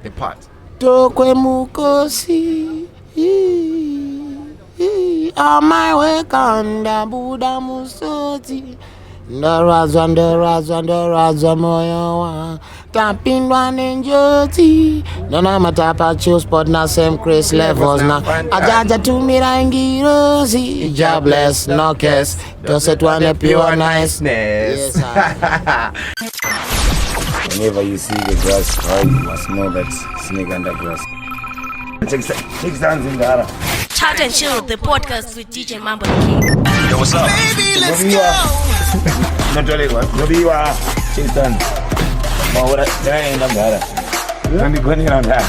The part. Tokwe Mukosi. On my way, Kanda Buddha Musoti. Ndarazwa moyo wa tapindwa nenjoti Nona matapa CHILLSPOT na same Chris levels na Ajaja tumira ngirozi Jobless, no case Doset one pure niceness. Yes, whenever you see the grass cry, you must know that snake under grass. Take stands in the other. Chat and Chill, the podcast with DJMAMBO the King. Yo, what's up? Baby, let's go! Not really, what? You are. Take stands. No, what? There ain't nothing there. Let me go in on that.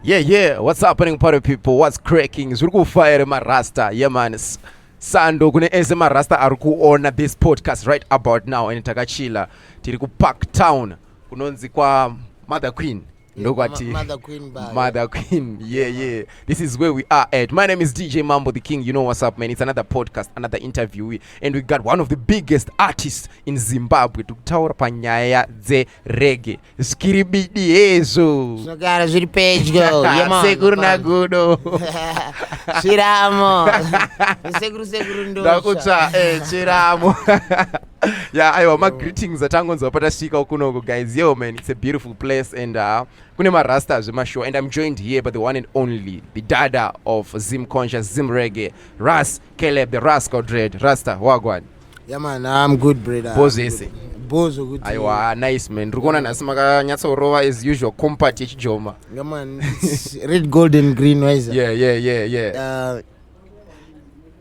Yeah. What's happening, party people? What's cracking? Zurku fire my rasta. Yeah, man. Sando kune eze marasta arikuona this podcast right about now and takachila tiri ku Park Town kunonzi kwa Mother Queen. Mother Queen. Yeah. This is where we are at. My name is DJMAMBO the King. You know what's up, man. It's another podcast, another interview. And we got one of the biggest artists in Zimbabwe to taura panyaya ze reggae. Skiribidi ezo. So got a page go. Segurna gudo. Shiramo. Seguru ndo. Dakuta Shiramo. Yeah, my greetings atangonzo pata shika ukunogo guys. Yo man, it's a beautiful place and kune marasta zema show and I'm joined here by the one and only the dada of Zim Conscious Zim Reggae, Ras Caleb, the Ras Caleb. Rasta wagwan. Yeah man, I'm good brother. Bozo good. Aiwa, nice man. Rukona nasimaka nyatso rova as usual compact chijoma. Yeah man, it's red, gold and green wise. Yeah.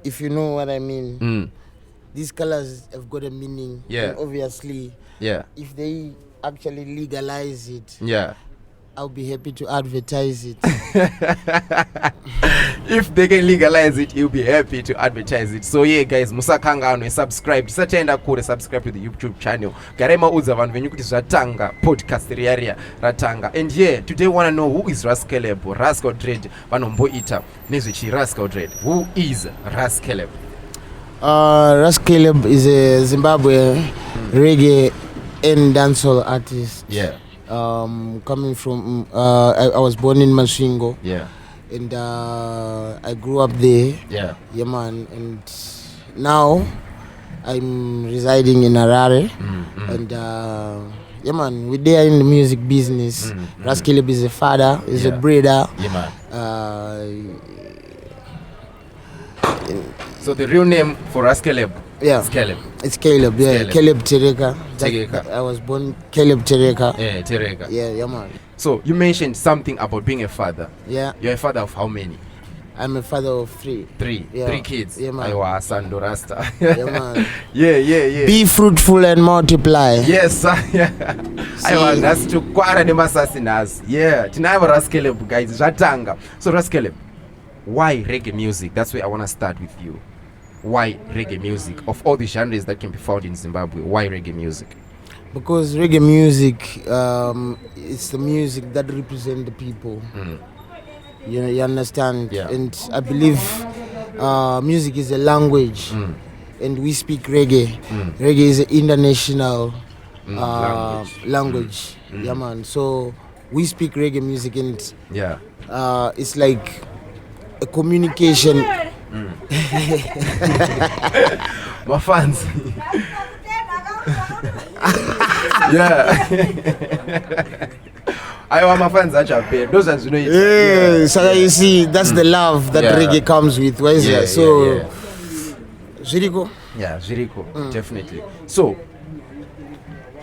If you know what I mean. These colors have got a meaning. Yeah. And obviously, if they actually legalize it, I'll be happy to advertise it. If they can legalize it, you'll be happy to advertise it. So yeah, guys, musakanga ano subscribe. Tisatenda kure subscribe to the YouTube channel. Garema uza vanhu venyu kuti zvatanga podcast ria ratanga. And yeah, today wanna know who is Ras Caleb, Ras Caleb, vanomboita nezvechi Ras Caleb. Who is Ras Caleb? Ras Caleb is a Zimbabwe reggae and dancehall artist. Yeah. Coming from, I was born in Masvingo. Yeah. And I grew up there. Yeah. Yeah, man. And now I'm residing in Harare. And yeah, man, we're there in the music business. Ras Caleb is a father, is a brother. Yeah, man. So the real name for Ras Caleb is Caleb. It's Caleb, yeah. Caleb Tereka. I was born Caleb Tereka. Yeah, Tereka. Yeah, man. So you mentioned something about being a father. Yeah. You're a father of how many? I'm a father of three. Three kids. Yeah, man. Aiwa, Sando Rasta. Yeah, man. Yeah. Be fruitful and multiply. Yes, Aiwa, that's to kwara ne masasinas. Yeah, tinayo Ras Caleb, guys. Zatanga. So Ras Caleb, why reggae music? That's where I want to start with you. Why reggae music? Of all the genres that can be found in Zimbabwe, why reggae music? Because reggae music, it's the music that represents the people. You understand? Yeah. And I believe music is a language, and we speak reggae. Reggae is an international language. Yeah, man. So we speak reggae music, and it's like a communication. My fans. I want my fans actually. Those are so you see, that's the love that reggae comes with. Why is that? So, Ziriko? Yeah, Ziriko, definitely. So,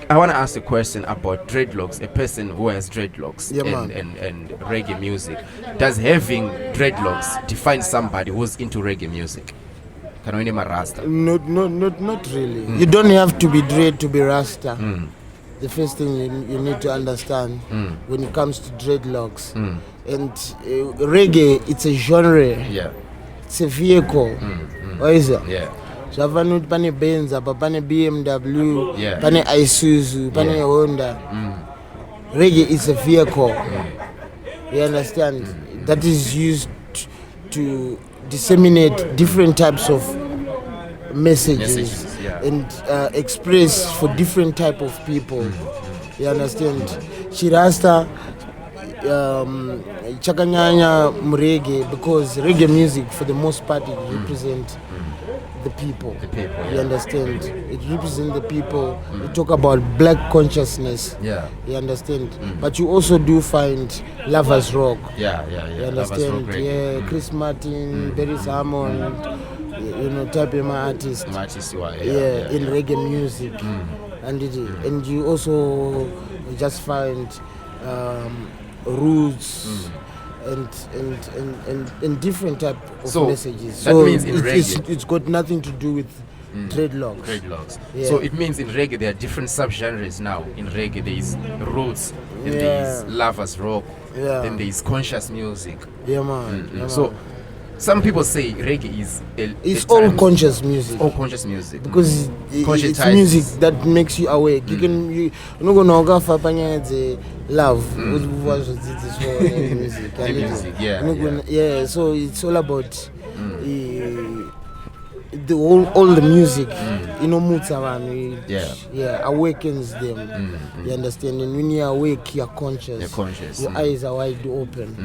I want to ask a question about dreadlocks. A person who has dreadlocks and reggae music. Does having dreadlocks define somebody who's into reggae music? Can we name a Rasta? Not really. You don't have to be dread to be Rasta. The first thing you need to understand when it comes to dreadlocks. And reggae, it's a genre. Yeah. It's a vehicle. What is it? Yeah. So I've pane Benz, pane BMW, pane Isuzu, pane Honda. Reggae is a vehicle. You understand? That is used to disseminate different types of messages. and express for different type of people. You understand? Chirasta chakanyanya reggae, because reggae music for the most part it represents the people. You understand? It represents the people. We talk about black consciousness. You understand? But you also do find lovers rock. You understand? Chris Martin, Barry Salmon, type of artist. In reggae music. And you also just find roots and different type of messages. That means in reggae it's got nothing to do with dreadlocks. So it means in reggae there are different subgenres now. In reggae there is roots, and there is lovers rock, then there is conscious music. So some people say reggae is it's all conscious music. All conscious music. Because it's music that makes you awake. You can you're not gonna go for love. Music. So it's all about all the music. Awakens them. You understand? And when you're awake, you're conscious. Your eyes are wide open.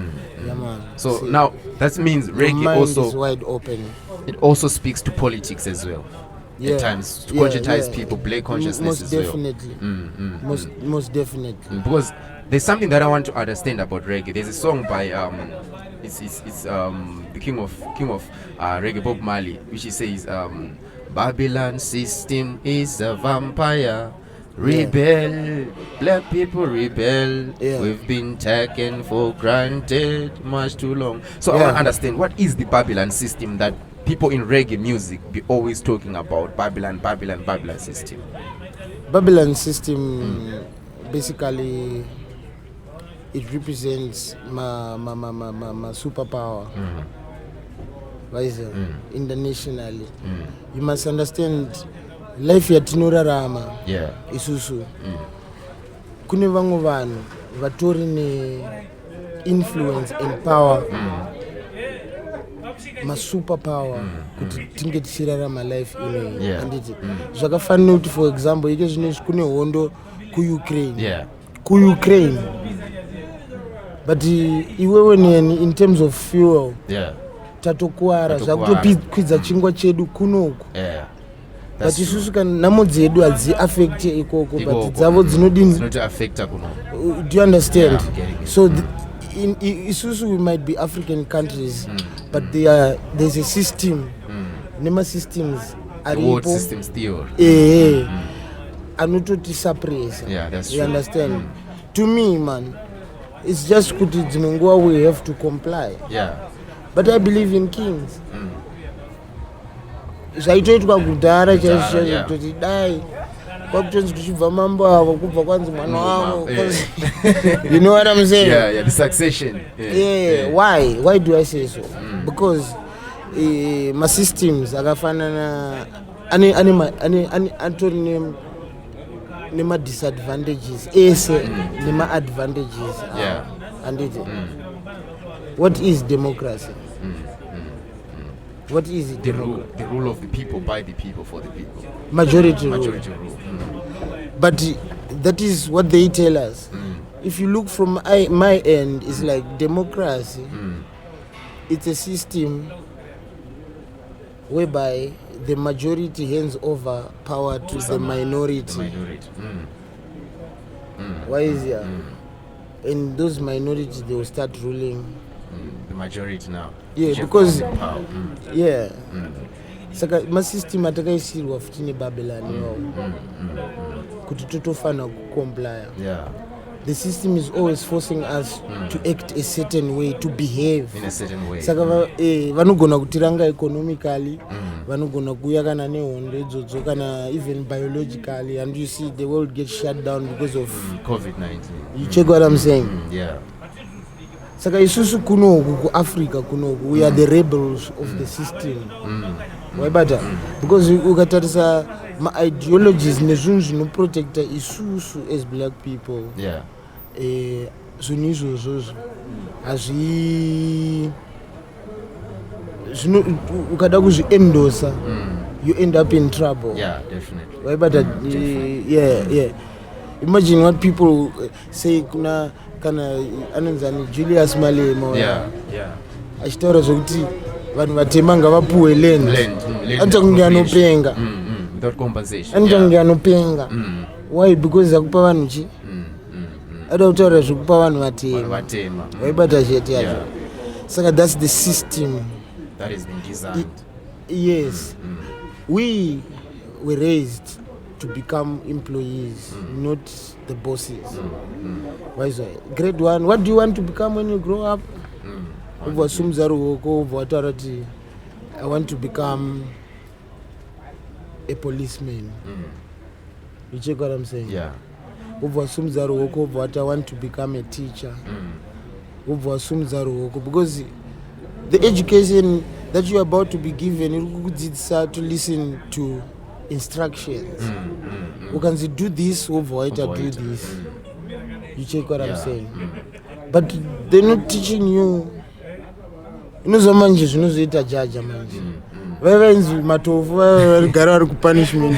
So now that means reggae mind also is wide open. It also speaks to politics as well. At times to conscientize people, black consciousness as definitely. well. Most definitely. Because there's something that I want to understand about reggae. There's a song by it's the king of reggae, Bob Marley, which he says Babylon system is a vampire. Rebel, black people rebel. We've been taken for granted much too long. So I want to understand, what is the Babylon system that people in reggae music be always talking about? Babylon system. Babylon system basically it represents my superpower. Internationally. You must understand life yatinorarama isusu kune vamwe vanhu vatori ne influence and power masuperpower kuti tinge tichirarama life ineyi anditi zvakafanira kuti for example ike zvinezvi kune hondo kuUkraine but iwewe neni in terms of fuel tatokuwara zvakutokwidza chingwa chedu kunoku but isusu kana nhamo dzedu hadziaffecte ikoko but dzavo dzinodini do you understand? So isusu we might be African countries but there's a system nema-systems aripo anototi suppress. You understand? To me man, it's just kuti dzimwe nguva we have to comply. But I believe in kings. Zvaitoitwa kudhara chaizvototi dai kwakutonzi kuchibva mambo avo kubva kwanzi mwana wavo. You know what I'm saying? The succession. Why do I say so? Because my systems akafanana atori nema disadvantages nema advantages. And what is democracy? What is it? The rule of the people, by the people, for the people. Majority rule. But that is what they tell us. If you look from my end, it's like democracy. It's a system whereby the majority hands over power to the minority. Why is that? And those minorities, they will start ruling the majority now. Because saka masystem atakaisirwa futi neBabylon kuti totofana kucomply. The system is always forcing us to act a certain way, to behave in a certain way. Saka vanogona kutiranga economically, vanogona kuuya kana nehondo idzodzo kana even biologically, and you see the world get shut down because of COVID-19. You check what I'm saying? Saka isusu kunoku ku Africa kunoku we are the rebels of the system. Why better? Because ukatarisa ma ideologies nezvinhu zvinoprotecta isusu as black people. Zvinhu izvozvo hazvi ukada kuzviendosa you end up in trouble. Yeah, definitely. Why, but yeah. Imagine what people say. Kuna ananzani Julius Malemo. Yeah. Achitaura zvokuti vanhu vatema ngavapuwe land. Anotongea anopenga. Without compensation. Anotongea anopenga. Why? Because akupa vanhu chi. Ada kutaura zvekupa vanhu vatema. Waibata chete yacho. Saka that's the system that has been designed. Yes. We were raised to become employees, not the bosses. Why is that? Grade 1, what do you want to become when you grow up? I want to become a policeman. You check what I'm saying? Yeah. I want to become a teacher. Because the education that you're about to be given, you to listen to instructions. You can say, do this, do this. You check what I'm saying? But they're not teaching you. You know, someone just knows it a judge. Where is Matofu? Gara punishment.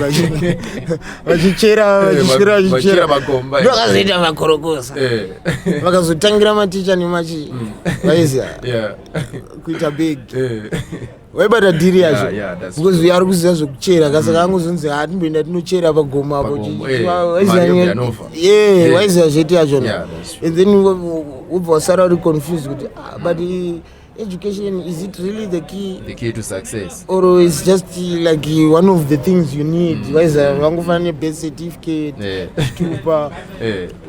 Vachichera. Vakazita makorokosa. Vakazotangira maticha nemachi. Vaizia. Yeah. Kuita big. Waibata diri yacho. Because we are kuziva zvokuchera. Kasaka angozonzi hatimboenda tinochera pagoma apo. Yeah, waizia zvete yacho. And then ubva wasara uri confused kuti but education, is it really the key? The key to success? Or is just like one of the things you need? Why is that? One birth certificate,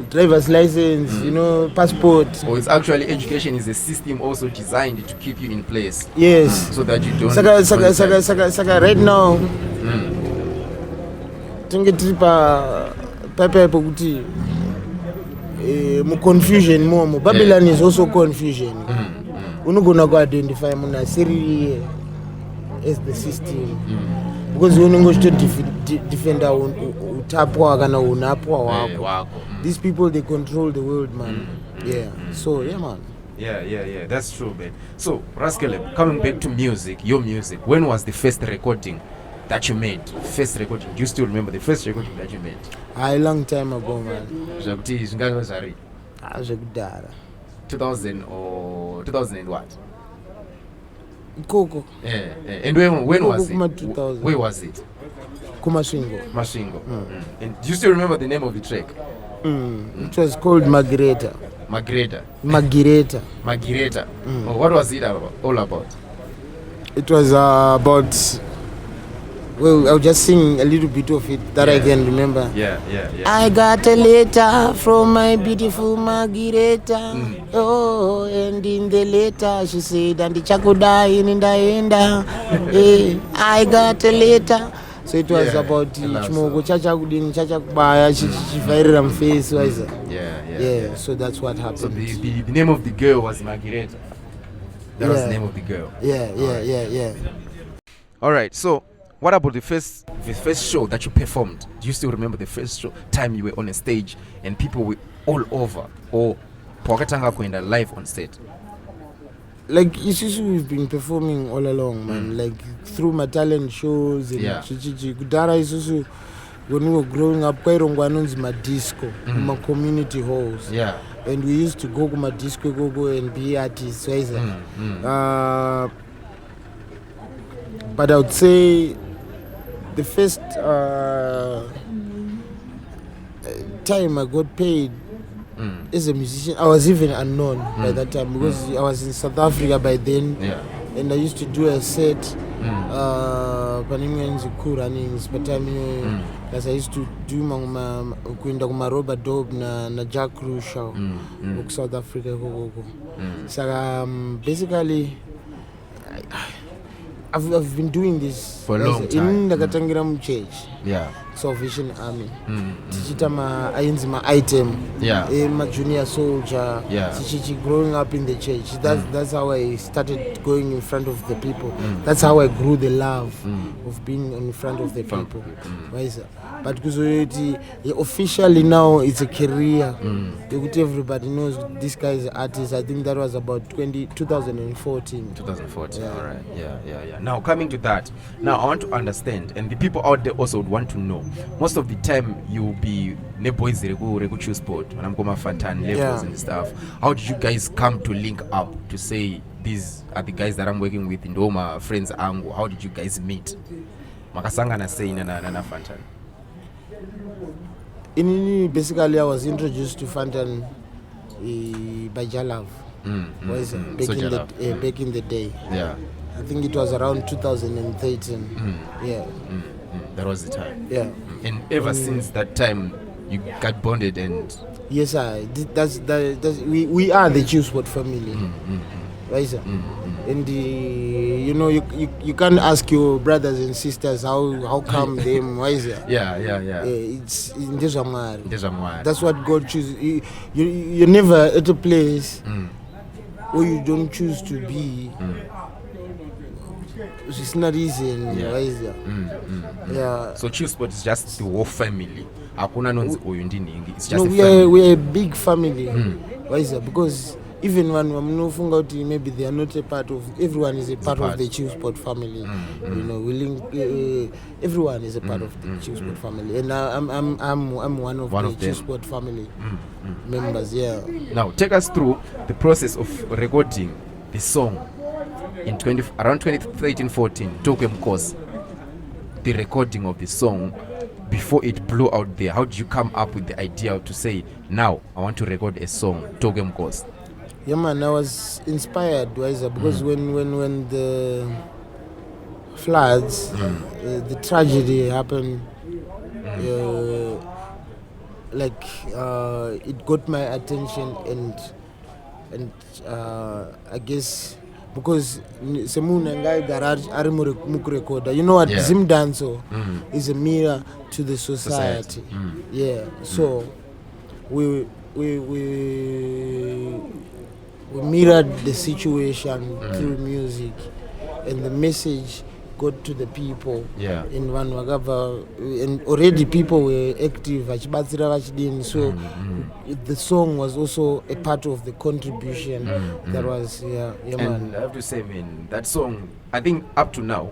driver's license, you know, passport. Or it's actually education is a system also designed to keep you in place. Yes. So that you don't. Saka right now. Confusion more. Babylon is also confusion. Unogona go identify muna siri as the system because you know to defend utapwa kana unapwa wako. These people, they control the world, man. Yeah. So yeah, man. Yeah. That's true, man. So Ras Caleb, coming back to music, your music. When was the first recording that you made? First recording. Do you still remember the first recording that you made? A long time ago, man. 2000 or 2000 and what? Koko. Yeah. And when was it? 2000. Where was it? Mashingo. And do you still remember the name of the track? It was called Magireta. Oh, what was it all about? It was about. Well, I'll just sing a little bit of it that I can remember. Yeah. I got a letter from my beautiful Margareta. Oh, and in the letter she said, and the chakuda in the end. I got a letter. So it was about Chimogo Chachakudin, Chachakubaya, Chifaira face. Yeah, so that's what happened. So the name of the girl was Margareta. That was the name of the girl. Yeah. Alright, so what about the first show that you performed? Do you still remember the first time you were on a stage and people were all over, or Pokatanga Kwenda live on set? Like we've been performing all along, man. Like through my talent shows and Kudara Isusu. When we were growing up, Kwairongwanun's my disco, my community halls. Yeah. And we used to go to my disco, go and be artists. But I would say the first time I got paid as a musician, I was even unknown by that time because I was in South Africa by then, and I used to do a set. Panimwenzi cool runnings, but as I used to do kuenda kuma Robert Dob na Jack Rushaw South Africa. So basically I've been doing this for a long time. In Nakatangira church. Yeah. Salvation Army. Tichita ma item. Yeah. My junior soldier. Yeah. Tichichi growing up in the church. That's how I started going in front of the people. That's how I grew the love of being in front of the people. But because officially now it's a career. Everybody knows this guy is an artist. I think that was about 2014. 2014, yeah. All right. Yeah. Now coming to that, now I want to understand, and the people out there also would want to know. Most of the time you'll be boys Regu CHILLSPOT when I'm going fatan levels and stuff. How did you guys come to link up to say these are the guys that I'm working with in Doma, friends Ango? How did you guys meet? Makasanga na say na Fantan. Basically, I was introduced to Fantan by Jalav. Back in the day. Yeah. I think it was around 2013. That was the time. Yeah. And ever since that time, you got bonded and. Yes, sir. We are the CHILLSPOT family. Right, sir. And you can't ask your brothers and sisters how come them. Why is it? Yeah. It's in DjMambo. That's what God chooses. You're never at a place where you don't choose to be. It's not easy. Yeah. So CHILLSPOT is just the whole family. It's just we're a big family. Why is that? Because even when maybe they are not a part of, everyone is a part of the CHILLSPOT family. We link. Everyone is a part of the CHILLSPOT family, and I'm one of the CHILLSPOT family members. Yeah. Now take us through the process of recording the song in around 2013-14. Tokwe Mukosi. The recording of the song before it blew out there. How did you come up with the idea to say, now I want to record a song, Tokwe Mukosi? Yeah, man, I was inspired, because when the floods, the tragedy happened, it got my attention, and I guess because Semunangai Garage Arimure Mukrekoda, you know what, Zimdancehall is a mirror to the society. Yeah, so we mirrored the situation through music, and the message got to the people in Vanwagava, and already people were active, so the song was also a part of the contribution that was, and I have to say, man, that song, I think up to now,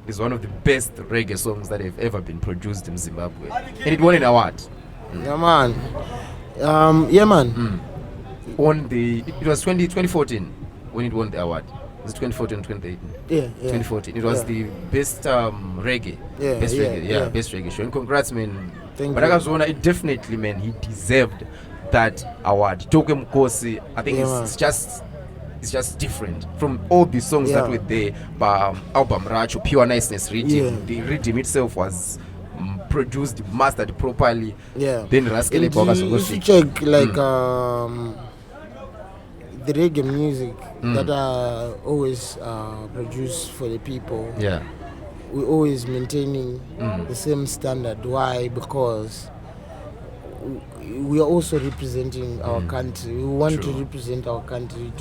is one of the best reggae songs that have ever been produced in Zimbabwe, and it won an award. Yeah, man. It was 2014 when it won the award. Was it 2014 or 2018? Yeah. 2014. It was the best reggae. Best reggae show. And congrats, man. Thank but you. I was wondering, definitely, man, he deserved that award. Tokwe Mukosi, I think it's just different from all the songs that were there. But album Racho, Pure Niceness Rhythm, the rhythm itself was produced, mastered properly. Then Ras Caleb. If you check the reggae music that are always produced for the people, we're always maintaining the same standard. Why? Because we are also representing our country. We want to represent our country.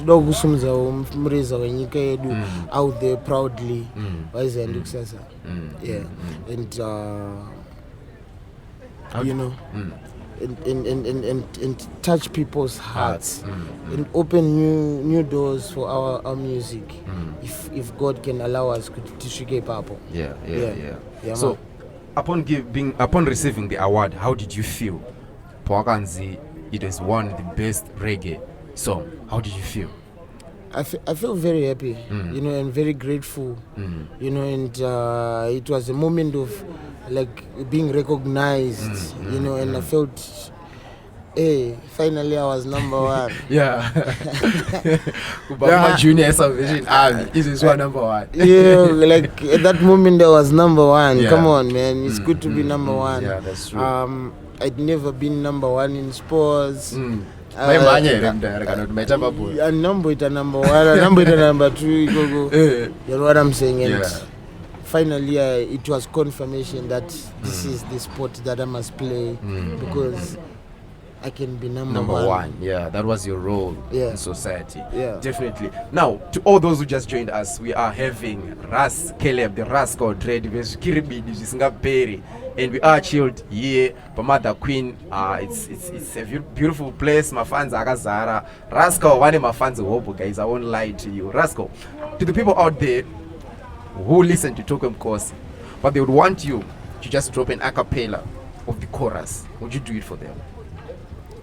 Out there proudly. And touch people's hearts and open new doors for our music, if God can allow us to shake purple. So upon receiving the award, how did you feel? Pwakanzi, it was one of the best reggae song. How did you feel? I feel very happy, and very grateful, and it was a moment of being recognized, and I felt, hey, finally I was number one. My junior Salvation Army is one number one. At that moment I was number one. Come on, man, it's good to be number one. Yeah, that's true. I'd never been number one in sports. My number it number one, number it number two. You know what I'm saying? And finally it was confirmation that this is the sport that I must play because I can be number one. Yeah, that was your role Yeah. in society. Yeah. Definitely. Now, to all those who just joined us, we are having Ras Caleb, the Rascal Dread, and we are chilled here. Mother Queen, it's a beautiful place. My fans are Zara. Rascal, one of my fans hope, guys. I won't lie to you. Rascal, to the people out there who listen to Tokwe Mukosi, but they would want you to just drop an accapella of the chorus. Would you do it for them?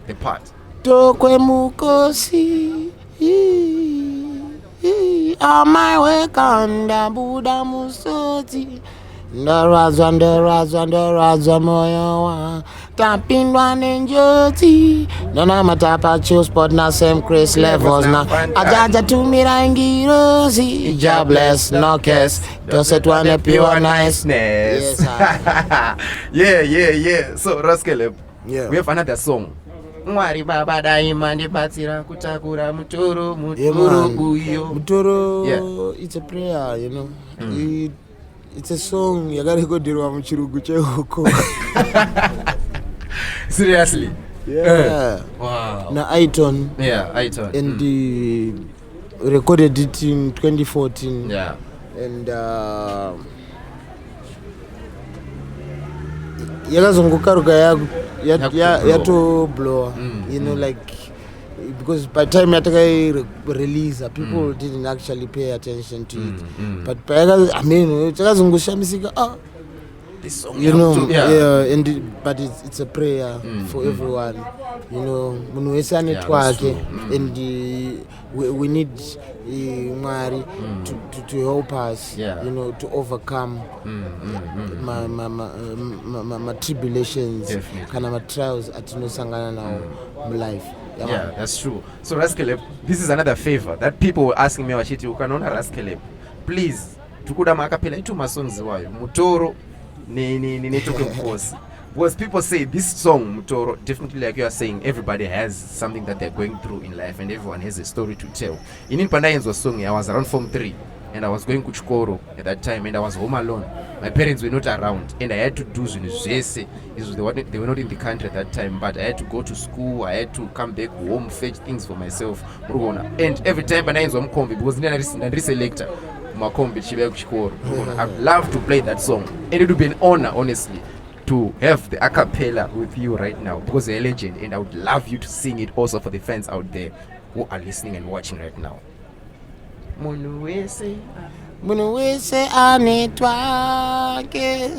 The part. Tokwe Mukosi, on my way kanda Buddha Musoti. Ndarazwa moyo wa tapindwa nenjoti nona matapa CHILLSPOT na same Chris levels na ajaja tumira ngirozi jobless no case dosetwane pure niceness. Yeah. So Ras Caleb, Yeah. we have another song. Mwari baba daima ndibatsira kutakura mutoro man. uyo. Mutoro, Yeah. it's a prayer, you know. It's a song yakarigodirwa muchirugu chehuko. Seriously? Yeah. Wow. Na Aiton. Yeah, I thought. And recorded it in 2014. Yeah. And yakazunguka yato blow. You know, like because by the time I release, people didn't actually pay attention to it. But I mean, This song, you know, yeah. and but it's a prayer for everyone. You know, munuesa network, true. and we need Mari to help us. Yeah. You know, to overcome my tribulations, Definitely. kind of my trials at no sangana now life. Yeah, that's true. So Ras Caleb, this is another favor that people were asking me, Washiti, ukanona Ras Caleb, please, tukuda makapela itu masongs wayo, Mutoro, ni Tokwe Mukosi. Because people say this song, Mutoro, definitely like you are saying, everybody has something that they're going through in life and everyone has a story to tell. In Pandayen's was song, I was around Form 3 and I was going to Chikoro at that time and I was home alone. My parents were not around and I had to do Zunizese. They were not in the country at that time, but I had to go to school, I had to come back home, fetch things for myself. And every time Pandayen's was combi, because I selector, I'd love to play that song. And it would be an honor, honestly, to have the acapella with you right now because you're a legend and I would love you to sing it also for the fans out there who are listening and watching right now. Munuwese anetwake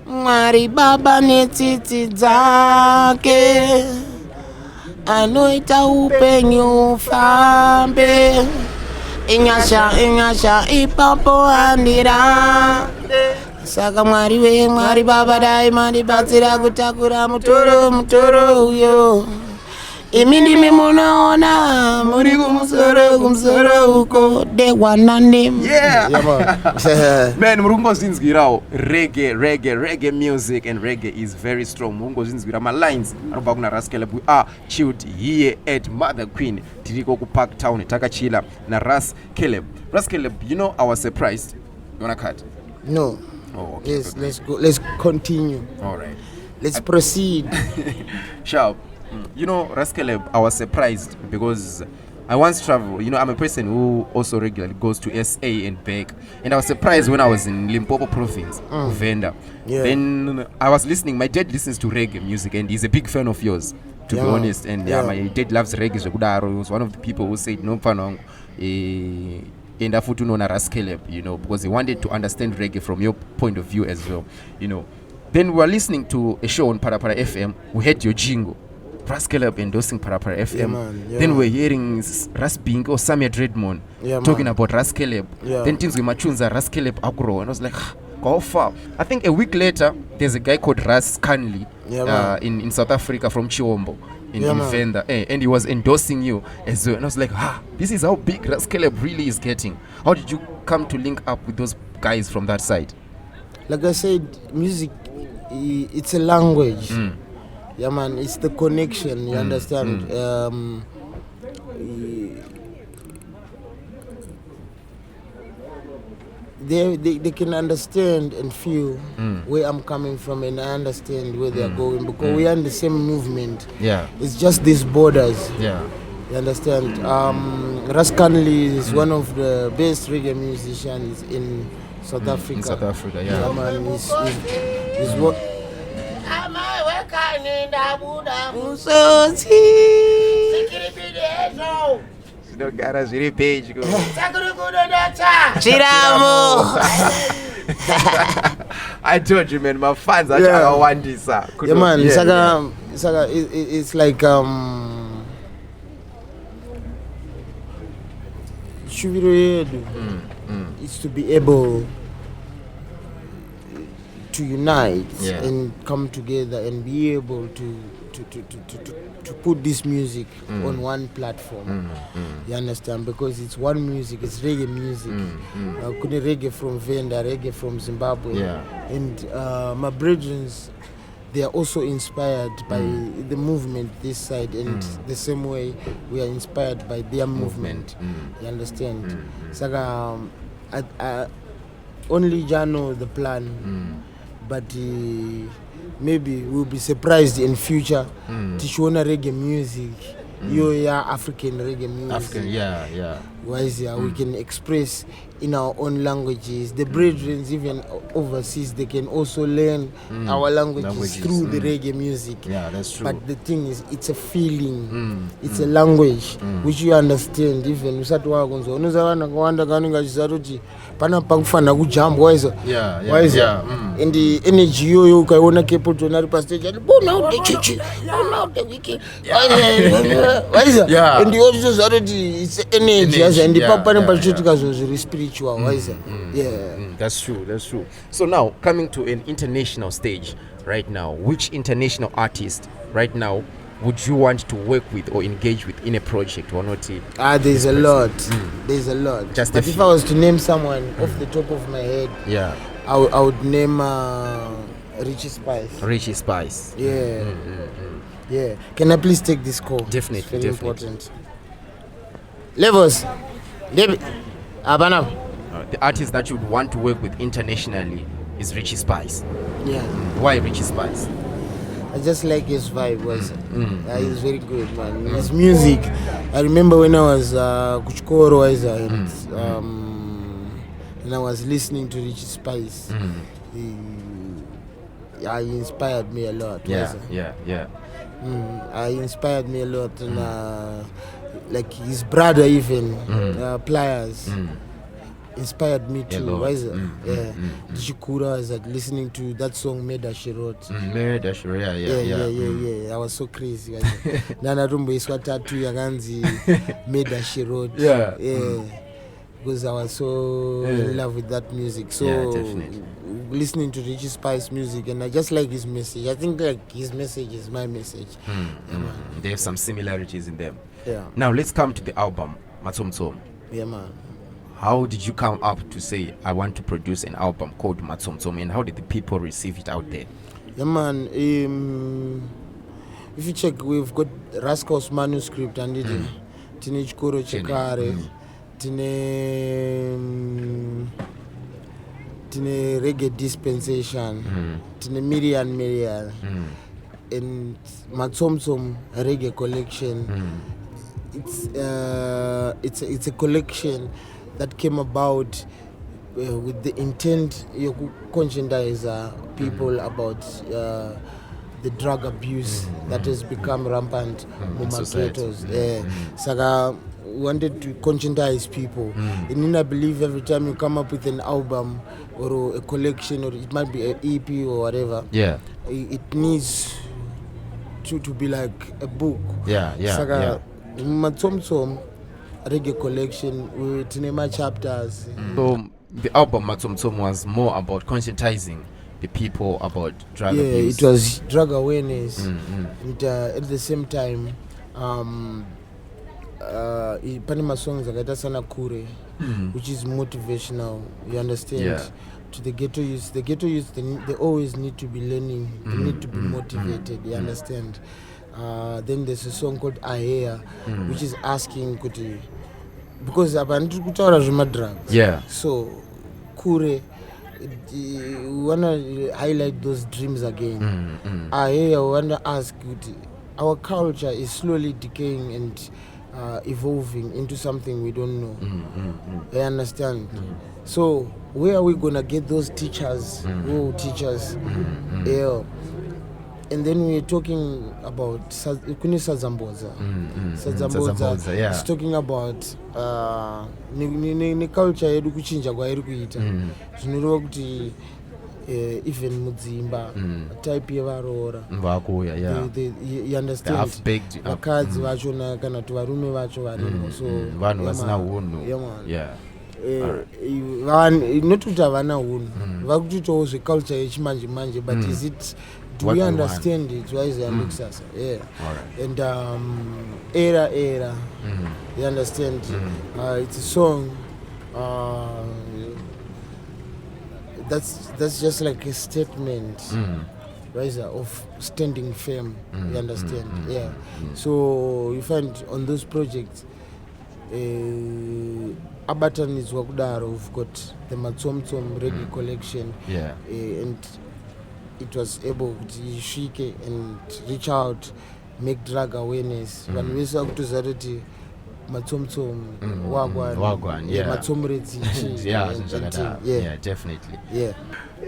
Mwari baba netiti zake anoita upenyu ufambe Inyasha ipapo andira Saka Mwari baba daima ndibatsira kutakura mutoro uyo Imindi mimunaona muri kumusoro uko de wanandem. Yeah man, murungo zinzgirao reggae music and reggae is very strong. Murungo zinzgira my lines arobva kuna Ras Caleb. We are chilled here at Mother Queen tiriko ku Park Town takachila na Ras Caleb. Ras Caleb, you know I was surprised. You wanna cut? No. Oh, okay. Yes, let's go. Let's continue. All right. Let's proceed. Sharp. You know, Ras Caleb, I was surprised because I once traveled. You know, I'm a person who also regularly goes to SA and back. And I was surprised when I was in Limpopo province, Venda. Yeah. Then I was listening. My dad listens to reggae music and he's a big fan of yours, to be honest. And my dad loves reggae. He was one of the people who said, no, Panong. And I to know Ras Caleb, you know, because he wanted to understand reggae from your point of view as well, you know. Then we were listening to a show on Parapara FM. We heard your jingle, Ras Caleb endorsing Parapara FM. Then we're hearing Ras Bingo, Samia Dreadmon talking about Ras Caleb. Then things we machunza Ras Caleb agro, and I was like, how far? I think a week later, there's a guy called Ras Canley in South Africa from Chiwombo. In Venda, and he was endorsing you as well. And I was like, this is how big Ras Caleb really is getting. How did you come to link up with those guys from that side? Like I said, music, it's a language. Yeah, man, it's the connection, you understand? they can understand and feel where I'm coming from, and I understand where they are going, because we are in the same movement. Yeah. It's just these borders. Yeah. You understand? Ras Caleb is one of the best reggae musicians in South Africa. In South Africa, yeah. Man, he's what? I told you, man, my fans are want this. Yeah, man. It's like it's to be able to unite and come together and be able to put this music on one platform. You understand? Because it's one music, it's reggae music. Reggae from Venda, reggae from Zimbabwe. And my brethren, they are also inspired by the movement this side, and the same way we are inspired by their movement. You understand? So only Jah knows the plan, but maybe we'll be surprised in future to show reggae music. African reggae music. We can express in our own languages. The brethren, even overseas, they can also learn our languages through the reggae music. Yeah, that's true. But the thing is, it's a feeling, it's a language which you understand. Even pana pakufana kujamba waiza and the energy you ukaona kepo tona pa stage bona udechichi bona udewiki waiza and you also already it's energy and the papa pachutika zo spiritual waiza that's true. So now coming to an international stage right now, which international artist right now would you want to work with or engage with in a project or not? There's a lot. There's a lot. Just but if I was to name someone off the top of my head, I would name Richie Spice. Richie Spice. Yeah. Can I please take this call? Definitely. It's very important. Levels. Abana. The artist that you would want to work with internationally is Richie Spice. Yeah. Why Richie Spice? I just like his vibe. He's very good, man. His music. I remember when I was Kuchkoro and I was listening to Richie Spice. He inspired me a lot. He inspired me a lot, and like his brother even Pliers. Inspired me too. Shikura was listening to that song Meda she wrote. I was so crazy. Nana rumbo iswa tatu yaganzi Meda she wrote. Because I was so in love with that music. So listening to Richie Spice music, and I just like his message. I think like his message is my message. They have some similarities in them. Now let's come to the album Matsomtsom. Yeah, man. How did you come up to say I want to produce an album called Matsomtsom, and how did the people receive it out there? Yeah, man. If you check, we've got Rascal's manuscript and Teenage Koro Chikare, Tine Reggae Dispensation, Tine Miriam, and Matsomtsom Reggae Collection. It's a collection that came about with the intent to conscientize people about the drug abuse that has become rampant in marketers. Saga wanted to conscientize people. And I believe every time you come up with an album or a collection, or it might be an EP or whatever, it needs to be like a book. Saga Matsomtsom Reggae Collection with Nema chapters. So the album Matsomtsom was more about conscientizing the people about drug abuse. It was drug awareness. And at the same time, Panama songs like Sana Kure, which is motivational. You understand? To the ghetto youth. The ghetto youth, they always need to be learning. They need to be motivated. You understand? Then there's a song called Ahea, which is asking Kuti, because abantu kutaura zvema drugs. So Kure, we wanna highlight those dreams again. I wanna ask you, our culture is slowly decaying and evolving into something we don't know. I understand. So where are we gonna get those teachers who teach us? And then we're talking about Sazamboza. Sazamboza is talking about the culture yedu kuchinja kwa iri kuita. Zvinoreva kuti even mudzimba type yevarora vakuya you understand vakadzi vacho kana kuti varume vacho varimo so vanhu vasina hunhu not kuti havana hunhu vakutoitawo zveculture yechimanje manje but is it do we understand it wise sasa and era you understand it's a song that's just like a statement of standing firm. You understand? So you find on those projects Abatan is Wakudaro, we've got the Matsomtom Reggae collection and it was able to shake and reach out, make drug awareness. When we saw to Zarati Matsomtom Wagwan Matsomreti definitely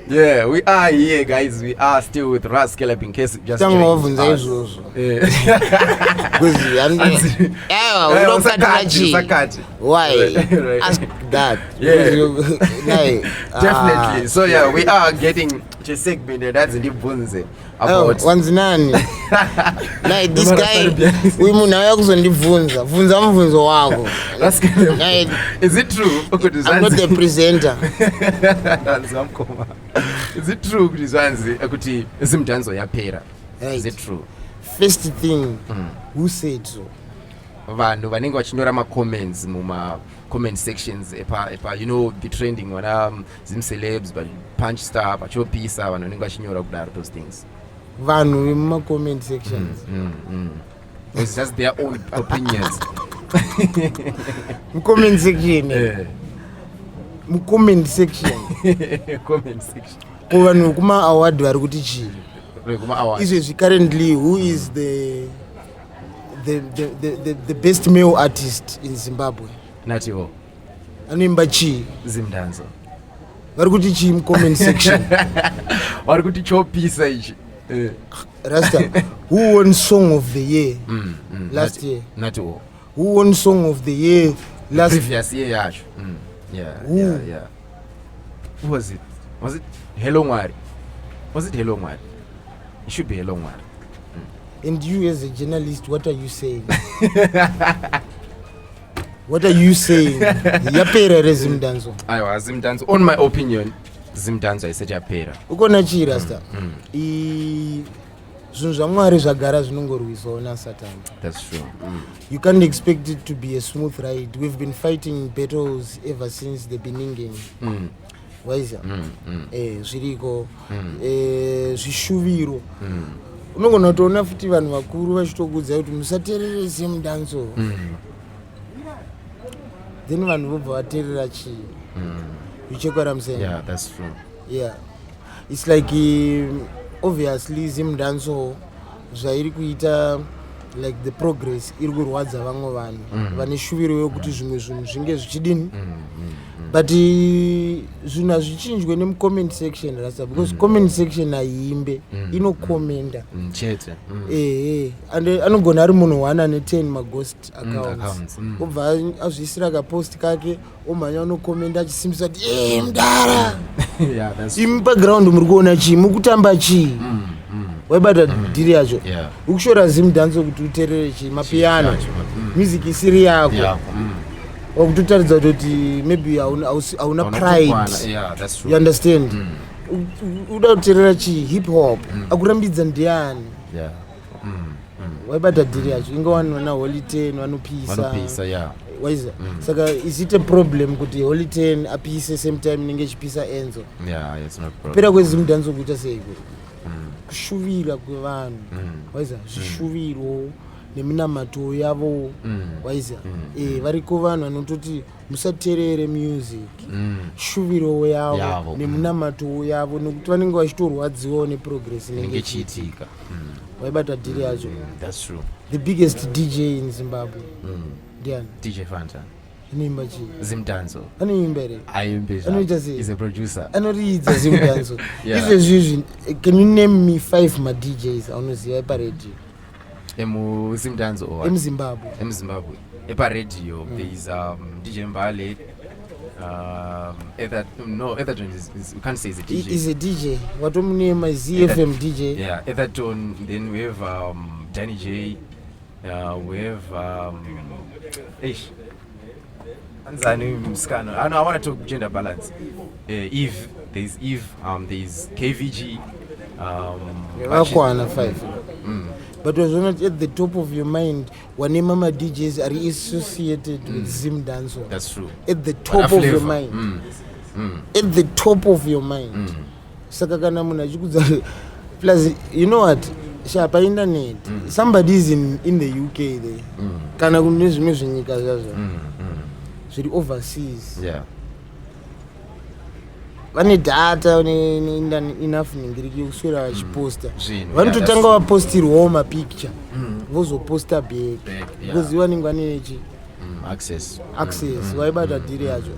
we are here guys, we are still with Ras Caleb in case just why ask that definitely so we are getting a segment that's in the bunze about wanzinani like this guy we munaya kuzondivunza vunza mvunzo wako. Is it true? I'm not the presenter. Is it true kuti Zimdancehall yapera? Is it true? First thing, who said so? Vanhu vanenge vachinyora ma-comments comment sections epa you know the trending wana zimcelebs but punch star vachopisa vanhu vanenge vachinyora kudaro those things. Vanhu vemuma-comment sections. It's just their own opinions. Comment section. Comment section. Comment section. Kuvanhu kuma award vari kuti chii? Is currently who is the best male artist in Zimbabwe? Nativo. Anoimba chii? Zimdancehall. Vari kuti chii mu comment section? Vari kuti chopisa ichi. Rasta, who won song of the year last year? Nativo. Who won song of the year last previous year yacho? Yeah. Who was it? Was it Hello Mwari? Was it Hello Mwari? It should be Hello Mwari. And you as a journalist, what are you saying? What are you saying? Yapera Zimdancehall. Aiwa Zimdancehall. On my opinion, Zimdancehall is yapera. Ukona chi Rasta? Zvinhu zvaMwari zvagara zvinongorwiswa na Satan. That's true. You can't expect it to be a smooth ride. We've been fighting battles ever since the beginning. Waiza? Zviriko. Zvishuviro. Unogona kutoona futi vanhu vakuru vachitokudza kuti musateerere Zimdancehall. Then vanhu vobva vateerera chii? You check what I'm saying? Yeah, that's true. Yeah. It's like obviously Zimdancehall zvairi kuita like the progress iri kurwadza vamwe vanhu vane shuviro yokuti zvimwe zvinhu zvinge zvichidini but zvinhu hazvichinjwe nemucomment section rasa because comment section haiimbe inokomenda chete and anogona ari munhu 110 maghost accounts obva azviisira kapost kake omhanya unokomenda achisimbisa kuti mudara imi paground muri kuona chii mukutamba chii waibata dhiri yacho ukushora Zimdancehall kuti uteerere chii mapiano music isiri yako wakutotaridza kuti maybe hauna pride. You understand? Uda kuteerera chii hip hop akurambidza ndiani waibata dhiri yacho inga wana Holy 10 vanopisa waiza saka is it a problem kuti Holy 10 apise same time ninge chipisa Enzo? It's not a problem. Pera kweZimdancehall kuita sei kushuvira kwevanhu waiza zvishuviro neminamato yavo waiza variko vanhu vanototi musateerere music shuviro yavo neminamato yavo nekuti vanenge vachitorwadziwawo neprogress inenge ichiitika waibata dhiri yacho. That's true. The biggest DJ in Zimbabwe ndiani? DJ Fanta. Anoimba chii? Zimdancehall. Anoimba here? Aimba. Anoita sei? He's a producer. Anoridza Zimdancehall. Izvezvi can you name me 5 ma-DJs aunoziva paradio? Zimdancehall. Emzimbabwe. Eparadio there is DJ Mbale. Etherton is we can't say he's a DJ. He's a DJ. What do you name is ZFM DJ? Yeah, Etherton. Then we have Danny J. We have I know I want to talk gender balance. Eve, there's Eve. There's KVG. 5. But was not at the top of your mind when Mama DJs are associated with Zimdancehall. That's true. At the top of your mind. At the top of your mind. Sakakana munachikuza. Plus, you know what? Shapa internet. Somebody is in the UK there. Kana kunezimwe nyika zazo. So the overseas. Yeah. Vane data enough ningiriki kuswera vachiposta vanototanga vapostirwawo mapicture vozoposta back because vanenge vanechi access vaibata dhiri yacho.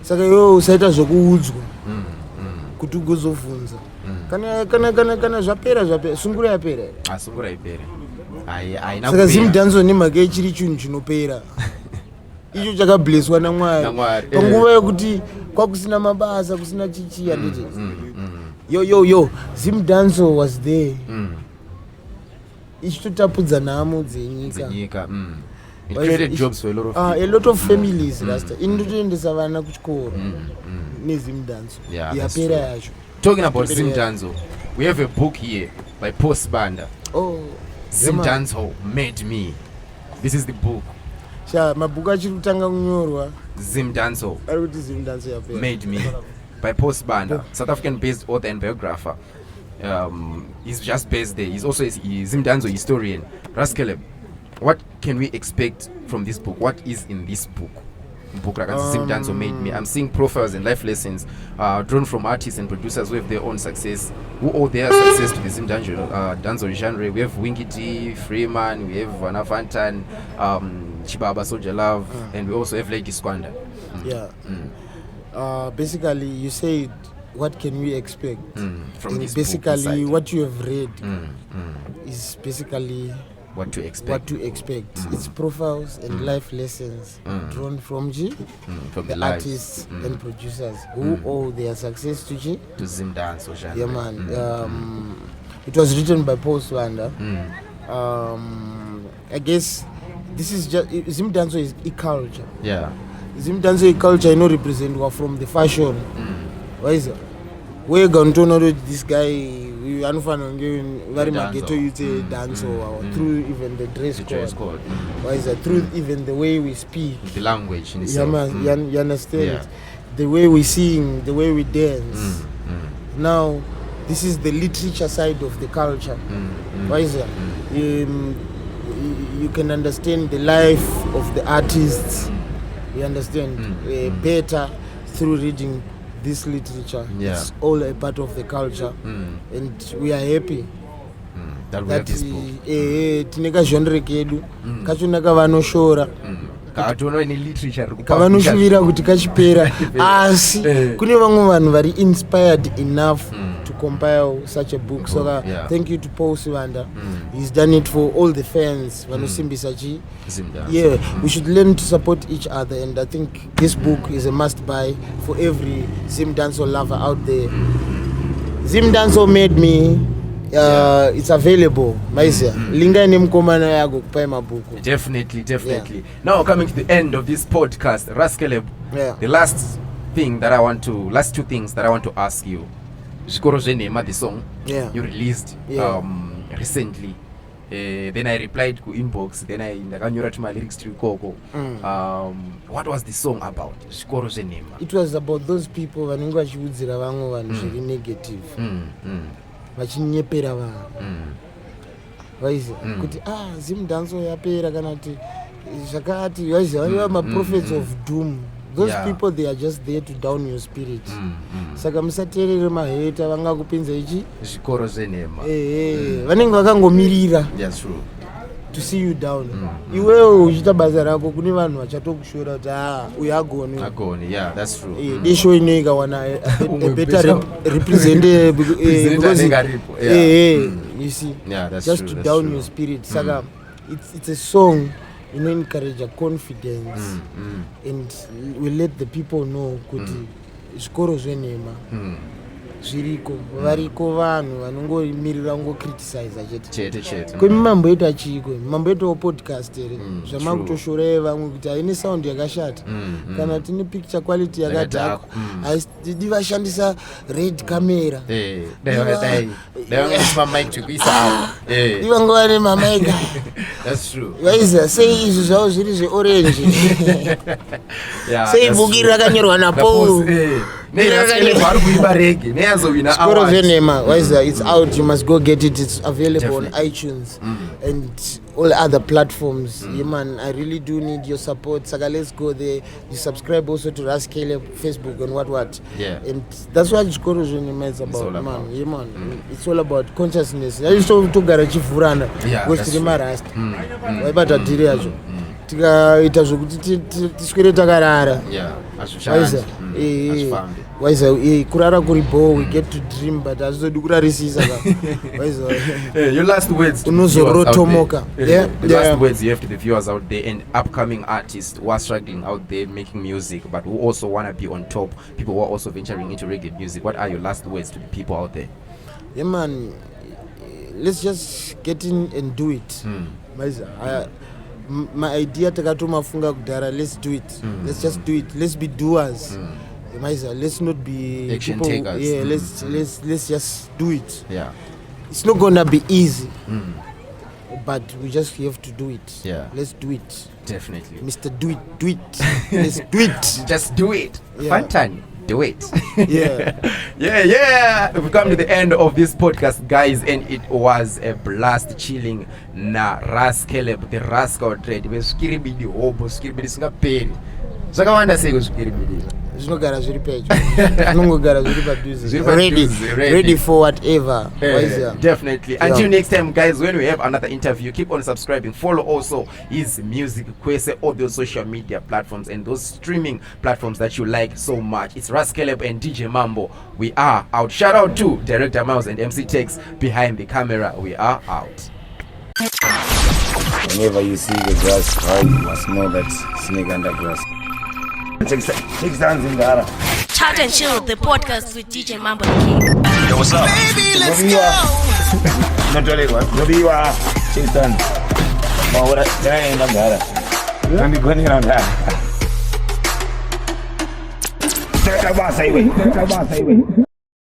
Saka iwewe usaita zvokuudzwa kuti ugozobvunza kana zvapera sungura yapera. Sungura ipere. Saka Zimdancehall nemhaka ichiri chinhu chinopera icho chakablesswa naMwari panguva yekuti kwakusina mabasa kusina chichi handiti yo Zimdancehall was there ichitotapudza nhamo dzenyika. It created jobs for a lot of families rasta inotoendesa vana kuchikoro neZimdancehall yapera yacho. Talking about Zimdancehall, we have a book here by Post Banda. Zimdancehall Made Me. This is the book. Mabhuku achiri kutanga kunyorwa. Zimdancehall Ari kuti Zimdancehall yapera Made Me by Post Banda, South African based author and biographer. He's just based there. He's also a Zimdancehall historian. Ras Caleb, what can we expect from this book? What is in this book? Zimdancehall Made Me. I'm seeing profiles and life lessons drawn from artists and producers who have their own success, who owe their success to the Zimdancehall genre. We have Winky D, Freeman, we have Vanafantan, Chibaba Soldier Love, and we also have Lady Squander. Basically, you said, what can we expect? From this basically, book what you have read is basically what to expect. It's profiles and life lessons drawn from from the artists and producers who owe their success to Zimdancehall genre. Yeah, man. It was written by Post Banda. I guess this is just Zimdancehall is a culture. Yeah. Zimdancehall culture, represent from the fashion. Why is it? We're going to know this guy. We are very much get to use dance or through even the dress code. Why is that? Through even the way we speak, the language. You understand? Yeah. The way we sing, the way we dance. Now, this is the literature side of the culture. Why is that? You can understand the life of the artists. You understand better through reading this literature. It's all a part of the culture, and we are happy that we have this book. Tineka genre kedu kachonaka vanoshora kavanoshuvira kuti kachipera asi kune vamwe vanhu vari inspired enough to compile such a book. So thank you to Paul Sivanda. He's done it for all the fans vanosimbisa chi. We should learn to support each other, and I think this book is a must buy for every Zimdancehall lover out there. Zimdancehall Made Me. It's available. Linga nemkomana yago kupai mabuku. Definitely. Now coming to the end of this podcast, Ras Caleb, the last two things that I want to ask you. Shikoro Zhenema, the song you released recently. Then I replied to inbox. Then I ndakanyora my lyrics to Koko. What was the song about? Shikoro Zhenema. It was about those people vanenge vachiudzira vamwe vanhu zviri negative. Vachinyepera vanhu. waiza kuti Zimdancehall yapera kana kuti zvakati waiza vaiva ma-prophets of doom. Those people, they are just there to down your spirit. Saka musateerere maheta vangakupinza ichi zvikoro zvenhema. Vanenge vakangomirira to see you down. Iwewe uchita basa rako kune vanhu vachatokushora kuti uyu agoni. Yeah, that's true. They show inoika wana a better representative because you see, that's just true, to down your spirit. Saka it's a song, you know, encourage a confidence and we let the people know kuti zvikoro zvenhema zviriko variko vanhu vanongomirira ngocriticize chete kwemambo yedu achiko mambo yedu podcast ere zvamakutoshoreye vamwe kuti haine sound yakashata kana tine picture quality yakadhaka haidi vashandisa red camera ivangova nemamaika vaiza sei izvi zvavo zviri zveorange sei bhuki rakanyorwa napaul Skoro Venema, it's out, you must go get it. It's available on iTunes and all other platforms. Yeah, man, I really do need your support. Saka, let's go there. You subscribe also to Ras Caleb, Facebook and what. Yeah. And that's what Skoro Venema is about, man. Yeah, man. It's all about consciousness. I used to garage Furana. Which is my Rasta. Wabata Diriajo. Tikaita zvokuti tiswere takarara. Waiza kurara kuri bo, we get to dream but azodi kurarisisa waiza your last words to unozorotomoka. The last words you have to the viewers out there and upcoming artists who are struggling out there making music but who also want to be on top, people who are also venturing into reggae music. What are your last words to the people out there? Yeah, man, let's just get in and do it. Waiza my idea takatomafunga kudhara, let's do it. Let's just do it. Let's be doers. Let's not be action people, takers. Let's just do it. It's not gonna be easy, but we just have to do it. Let's do it. Definitely, Mr. Do it. Let's do it. Just do it. Fantan. Do it. We've come to the end of this podcast, guys, and it was a blast chilling na Ras Caleb, the Rascal Dread. We skiribidi hobo, skiribidi singaperi. Zakawanda sego skiribidi. Zvinogara zviri pedyo. Zvinongogara zviri padhuze. Ready for whatever. Definitely. Until next time, guys, when we have another interview, keep on subscribing. Follow also his music, kweZimdancehall, all those social media platforms and those streaming platforms that you like so much. It's Ras Caleb and DJMambo. We are out. Shout out to Director Mouse and MC Tex behind the camera. We are out. Whenever you see the grass cry, you must know that snake under grass. Take stands in the Chat and Chill, the podcast with DJMambo the King. Yo, what's up? Baby, let's go. Not really what? Go take stands. No, what? There ain't nothing there. Let me go around that. Take a boss highway.